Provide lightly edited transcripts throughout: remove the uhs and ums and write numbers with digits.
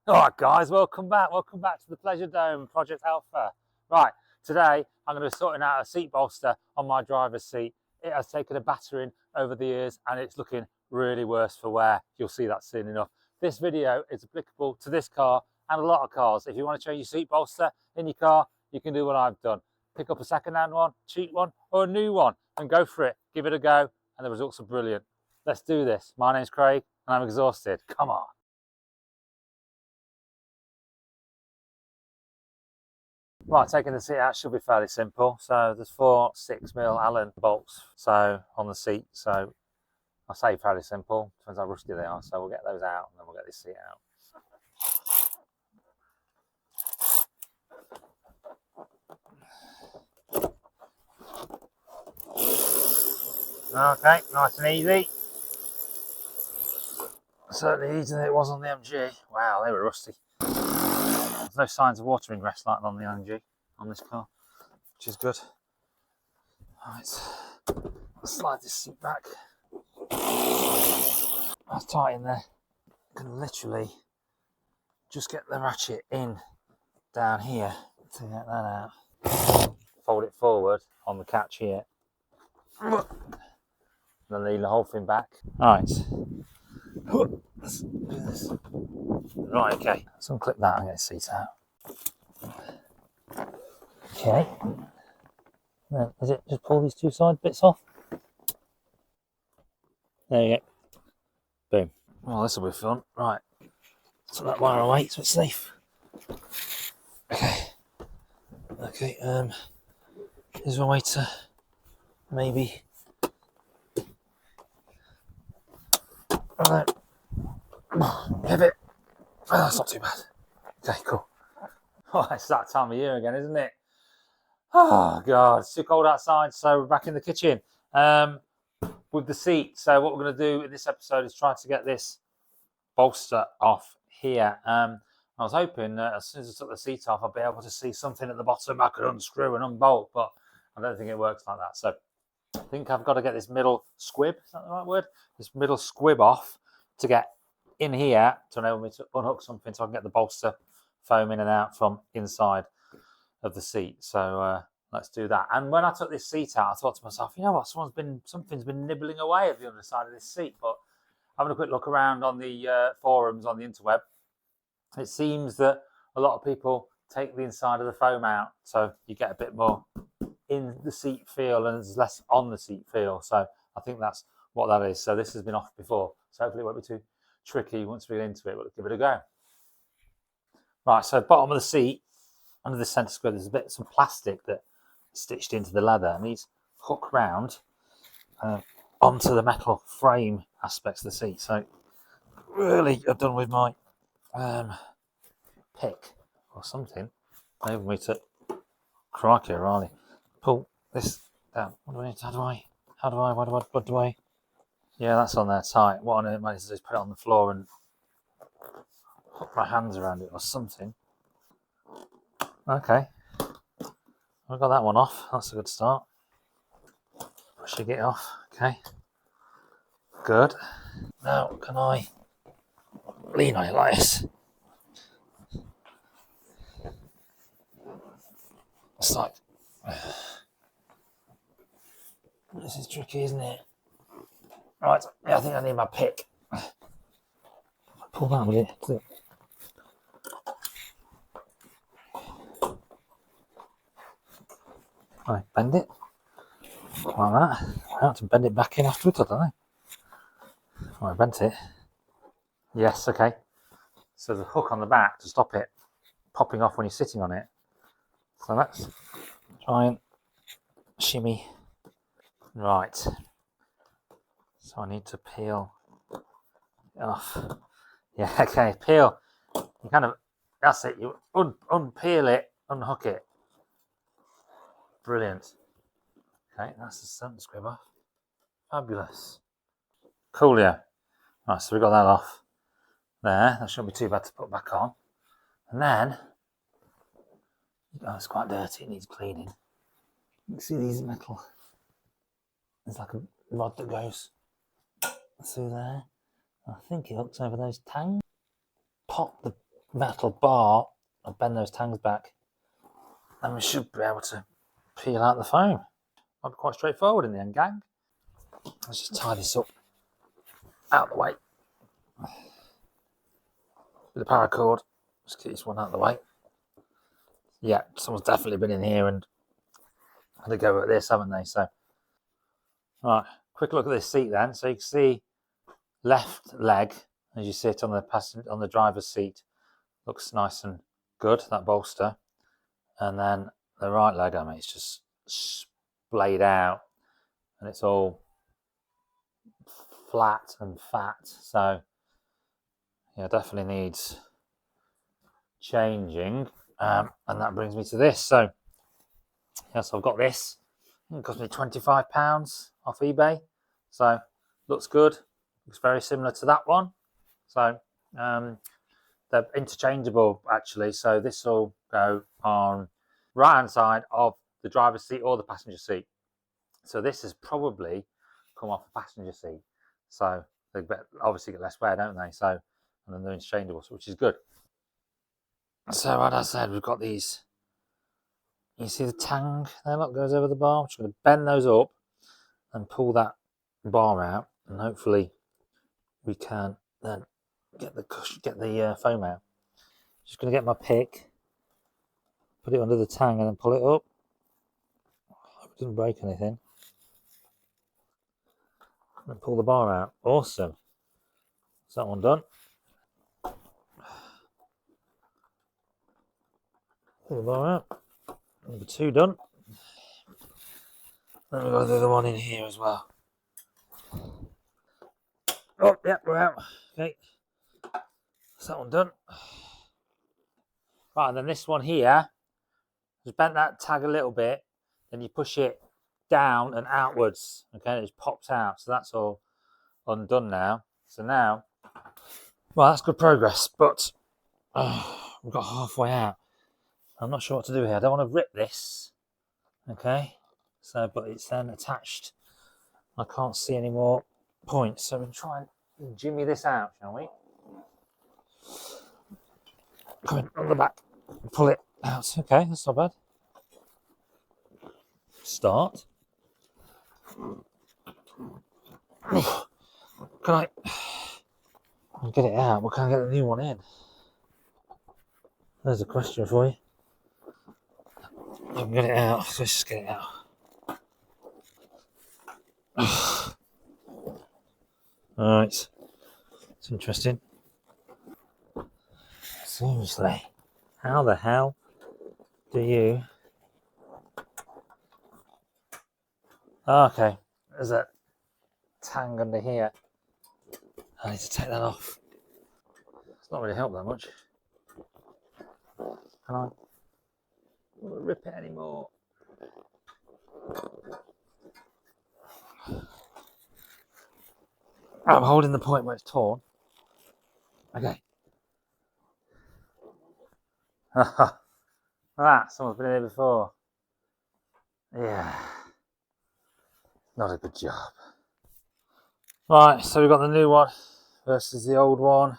Alright guys, welcome back to the Pleasure Dome, Project Alpha. Right, today I'm going to be sorting out a seat bolster on my driver's seat. It has taken a battering over the years and it's looking really worse for wear. You'll see that soon enough. This video is applicable to this car and a lot of cars. If you want to change your seat bolster in your car, you can do what I've done. Pick up a second-hand one, cheap one, or a new one and go for it. Give it a go and the results are brilliant. Let's do this. My name's Craig and I'm exhausted. Come on. Right, taking the seat out should be fairly simple. So there's 4 6mm Allen bolts on the seat. So I say fairly simple, depends how rusty they are. So we'll get those out and then we'll get this seat out. Okay, nice and easy. Certainly easier than it was on the MG. Wow, they were rusty. There's no signs of water ingress like on the MG on this car, which is good. Right, I'll slide this seat back. That's tight in there. You can literally just get the ratchet in down here to get that out. Fold it forward on the catch here. Then lean the whole thing back. Alright. Let's do this. Right, okay. So unclip that and get the seat out. Okay. Then is it just pull these two side bits off? There you go. Boom. Well, this will be fun. Right. Put that wire away so it's safe. Okay. Okay, is there a way to maybe pivot? Oh, that's not too bad. Okay, cool. Oh, it's that time of year again, isn't it? Oh god, it's too cold outside, so we're back in the kitchen with the seat. So what we're going to do in this episode is try to get this bolster off here. I was hoping as soon as I took the seat off, I'd be able to see something at the bottom I could unscrew and unbolt, but I don't think it works like that. So I think I've got to get this middle squib, is that the right word? This middle squib off to get in here to enable me to unhook something so I can get the bolster foam in and out from inside of the seat. So let's do that. And when I took this seat out, I thought to myself, you know what, something's been nibbling away at the underside of this seat. But having a quick look around on the forums on the interweb, it seems that a lot of people take the inside of the foam out, so you get a bit more in the seat feel and there's less on the seat feel. So I think that's what that is. So this has been off before, so hopefully it won't be too tricky once we get into it. But let's give it a go. Right, so bottom of the seat, under the centre square, there's some plastic that stitched into the leather, and these hook round onto the metal frame aspects of the seat. So really, I've done with my pick or something. Maybe me to crikey, Riley. Pull this down. What do I need? What do I? Yeah, that's on there tight. What on earth might do is put it on the floor and hook my hands around it or something. Okay, I've got that one off. That's a good start. Pushing it off. Okay, good. Now can I lean on it like this? It's like this is tricky, isn't it? Right, yeah, I think I need my pick. Pull that with it. Right, bend it like that. I have to bend it back in afterwards, I don't know. Right, bent it. Yes, okay. So the hook on the back to stop it popping off when you're sitting on it. So let's try and shimmy. Right. So I need to peel it off. Yeah, okay, peel. You kind of, that's it. You unpeel it, unhook it. Brilliant. Okay, that's the centre squib off. Fabulous. Coolio. Right, so we got that off there. That shouldn't be too bad to put back on. And then, oh, it's quite dirty. It needs cleaning. You can see these metal. There's like a rod that goes through there. I think it hooks over those tangs. Pop the metal bar and bend those tangs back, and we should be able to peel out the foam. Might be quite straightforward in the end, gang. Let's just tie this up out of the way with the paracord. Just get this one out of the way. Yeah, someone's definitely been in here and had a go at this, haven't they? So, all right, quick look at this seat then. So you can see left leg as you sit on the driver's seat looks nice and good, that bolster, and then the right leg, I mean, it's just splayed out and it's all flat and fat. So yeah, definitely needs changing. And that brings me to this. So yes, I've got this. It cost me £25 off eBay. So looks good. Looks very similar to that one. So they're interchangeable actually. So this will go on right hand side of the driver's seat or the passenger seat. So this has probably come off the passenger seat. So they obviously get less wear, don't they? So, and then they're interchangeable, which is good. So as I said, we've got these. You see the tang there, look, goes over the bar. I'm just going to bend those up and pull that bar out, and hopefully we can then get the foam out. Just going to get my pick, put it under the tang, and then pull it up. Hope it doesn't break anything. And pull the bar out. Awesome. Is that one done? Pull the bar out. Number 2 done. Then we've got the other one in here as well. Oh, yeah, we're out. Okay. That's that one done. Right, and then this one here, just bent that tag a little bit, then you push it down and outwards. Okay, it just pops out. So that's all undone now. So now, well, that's good progress, but we've got halfway out. I'm not sure what to do here. I don't want to rip this. Okay, so but it's then attached. I can't see any more points, so we'll try and jimmy this out, shall we? Come in on the back, pull it out. Okay, that's not bad. Start. Can I'll get it out, but can I get the new one in? There's a question for you. I can get it out, so let's just get it out. Alright, it's interesting. Seriously, how the hell do you... Okay, there's a tang under here. I need to take that off. It's not really helped that much. Can I rip it anymore? I'm holding the point where it's torn. Okay. Someone's been in here before. Yeah. Not a good job. Right, so we've got the new one versus the old one.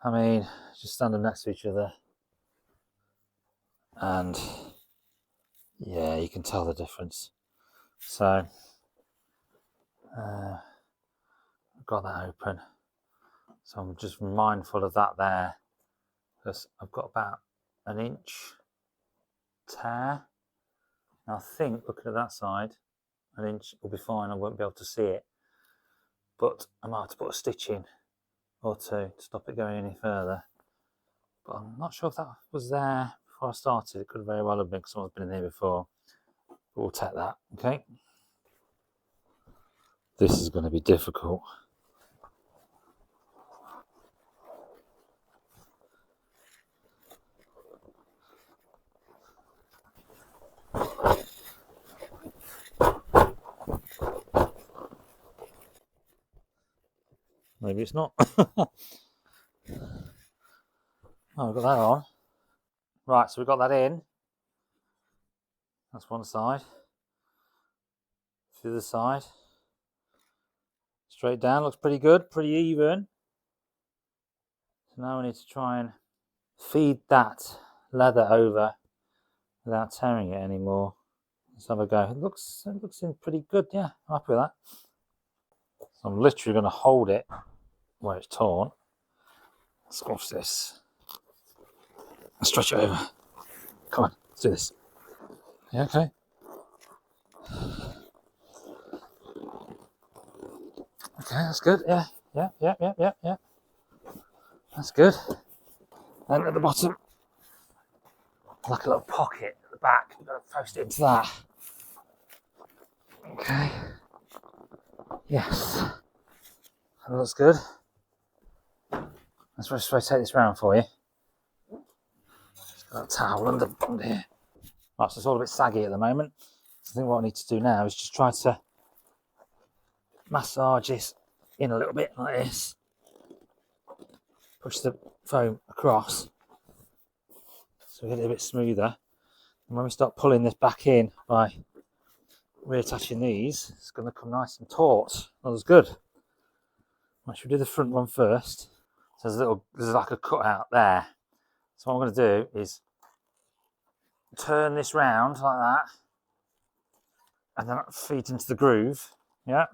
I mean, just stand them next to each other. And yeah, you can tell the difference. So, I've got that open. So I'm just mindful of that there. Because I've got about an inch tear. Now I think, looking at that side, an inch will be fine. I won't be able to see it. But I might have to put a stitch in or two to stop it going any further. But I'm not sure if that was there before I started. It could very well have been because someone's been in here before. But we'll take that, okay? This is going to be difficult. Maybe it's not. Oh, we've got that on. Right, so we've got that in. That's one side. The other side. Straight down, looks pretty good, pretty even. So now we need to try and feed that leather over without tearing it anymore. Let's have a go. It looks in pretty good. Yeah, I'm happy with that. So I'm literally going to hold it where it's torn. Squash this. And stretch it over. Come on, let's do this. Yeah, okay. Okay, that's good. Yeah. That's good. And at the bottom, like a little pocket at the back. We've got to post it into that. Okay. Yes. That looks good. Let's just rotate this round for you. Just got a towel under here. Right, so it's all a bit saggy at the moment. So I think what I need to do now is just try to massage this in a little bit like this. Push the foam across so we get it a bit smoother. And when we start pulling this back in by reattaching these, it's going to come nice and taut. That was good. Right, should we do the front one first? So there's like a cutout there. So what I'm going to do is turn this round like that, and then that feeds into the groove. Yeah,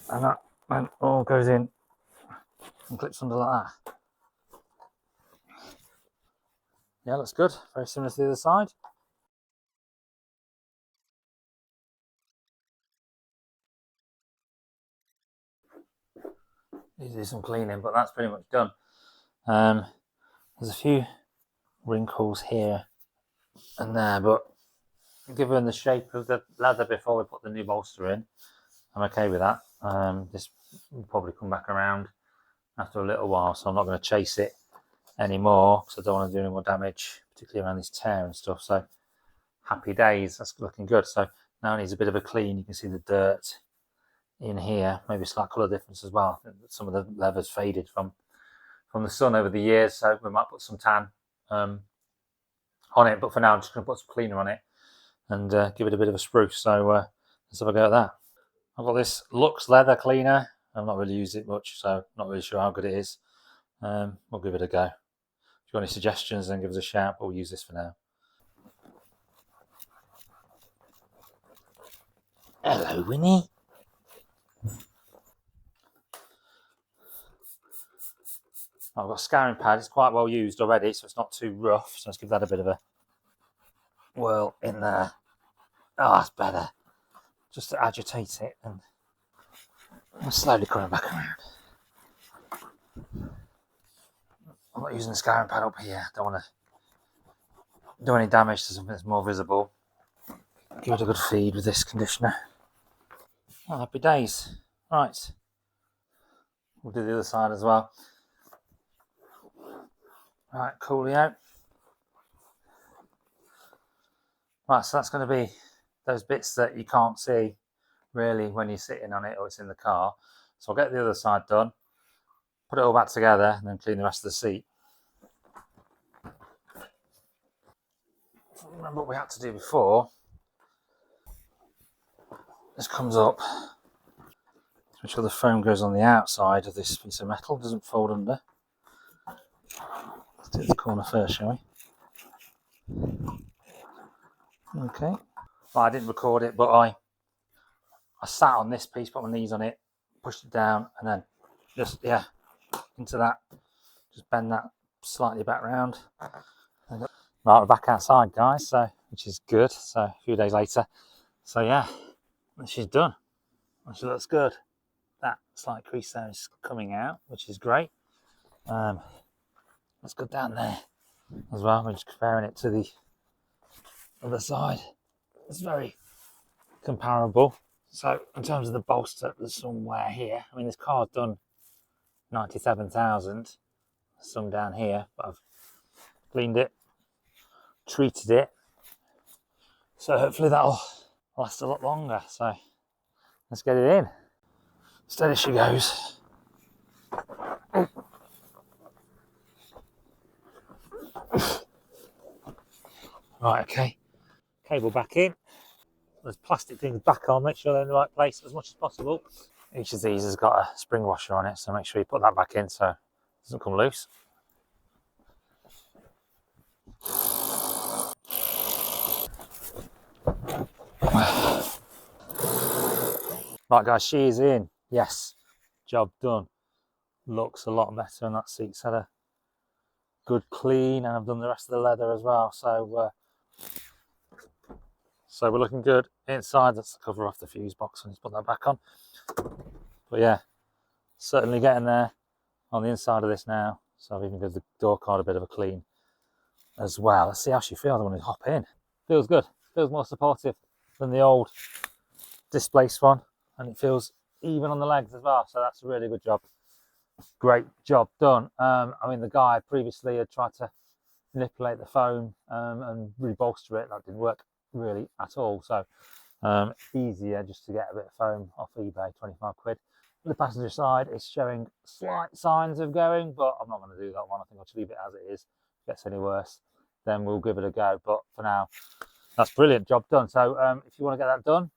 and that then all goes in and clips under like that. Yeah, looks good. Very similar to the other side. Need to do some cleaning, but that's pretty much done. There's a few wrinkles here and there, but given the shape of the leather before we put the new bolster in, I'm okay with that. This will probably come back around after a little while, so I'm not going to chase it anymore because I don't want to do any more damage, particularly around this tear and stuff. So happy days, that's looking good. So now it needs a bit of a clean. You can see the dirt in here, maybe a slight colour difference as well. Some of the leather's faded from the sun over the years, so we might put some tan on it, but for now I'm just going to put some cleaner on it and give it a bit of a spruce. So let's have a go at that. I've got this Lux leather cleaner. I've not really used it much, so not really sure how good it is. We'll give it a go. If you've got any suggestions, then give us a shout, but we'll use this for now. Hello, Winnie. I've got a scouring pad. It's quite well used already, so it's not too rough. So let's give that a bit of a whirl in there. Oh, that's better. Just to agitate it, and I'm slowly coming back around. I'm not using the scouring pad up here. Don't want to do any damage to something that's more visible. Give it a good feed with this conditioner. Oh, happy days. Right. We'll do the other side as well. Right, coolio. Right, so that's going to be those bits that you can't see really when you're sitting on it or it's in the car. So I'll get the other side done, put it all back together, and then clean the rest of the seat. Remember what we had to do before. This comes up. Make sure the foam goes on the outside of this piece of metal, doesn't fold under. Let's do the corner first, shall we? Okay. Well, I didn't record it, but I sat on this piece, put my knees on it, pushed it down, and then just, into that. Just bend that slightly back round. Right, we're back outside, guys, so which is good. So a few days later. So yeah, she's done. She looks good. That slight crease there is coming out, which is great. Let's go down there as well. We're just comparing it to the other side. It's very comparable. So in terms of the bolster, there's some wear here. I mean, this car's done 97,000. Some down here, but I've cleaned it, treated it. So hopefully that'll last a lot longer. So let's get it in. Steady she goes. Right, okay. Cable back in. There's plastic things back on, make sure they're in the right place as much as possible. Each of these has got a spring washer on it, so make sure you put that back in so Doesn't come loose. Right guys, she is in. Yes, job done. Looks a lot better, and that seat's had a good clean, and I've done the rest of the leather as well. So we're looking good inside. That's the cover off the fuse box, and just put that back on. But yeah, certainly getting there on the inside of this now. So I've even given the door card a bit of a clean as well. Let's see how she feels. I want to hop in. Feels good. Feels more supportive than the old displaced one, and it feels even on the legs as well. So that's a really good job. Great job done. I mean, the guy previously had tried to manipulate the foam and rebolster it. That didn't work really at all. So easier just to get a bit of foam off eBay, 25 quid. The passenger side is showing slight signs of going, but I'm not going to do that one. I think I'll just leave it as it is. If it gets any worse, then we'll give it a go. But for now, that's brilliant. Job done. So if you want to get that done,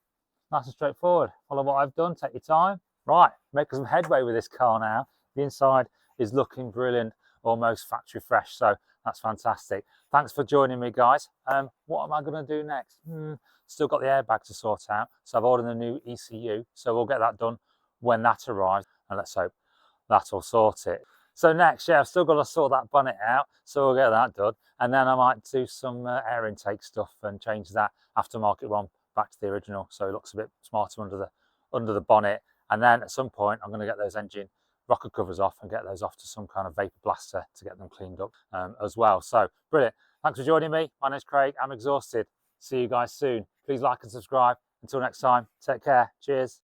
nice and straightforward. Follow what I've done. Take your time. Right, make some headway with this car now. The inside is looking brilliant, almost factory fresh. So that's fantastic. Thanks for joining me, guys. What am I going to do next? Still got the airbag to sort out. So I've ordered a new ECU. So we'll get that done when that arrives. And let's hope that'll sort it. So next, yeah, I've still got to sort that bonnet out. So we'll get that done. And then I might do some air intake stuff and change that aftermarket one back to the original. So it looks a bit smarter under the bonnet. And then at some point, I'm going to get those engine rocker covers off and get those off to some kind of vapor blaster to get them cleaned up as well. So brilliant. Thanks for joining me. My name's Craig. I'm exhausted. See you guys soon. Please like and subscribe. Until next time, take care. Cheers.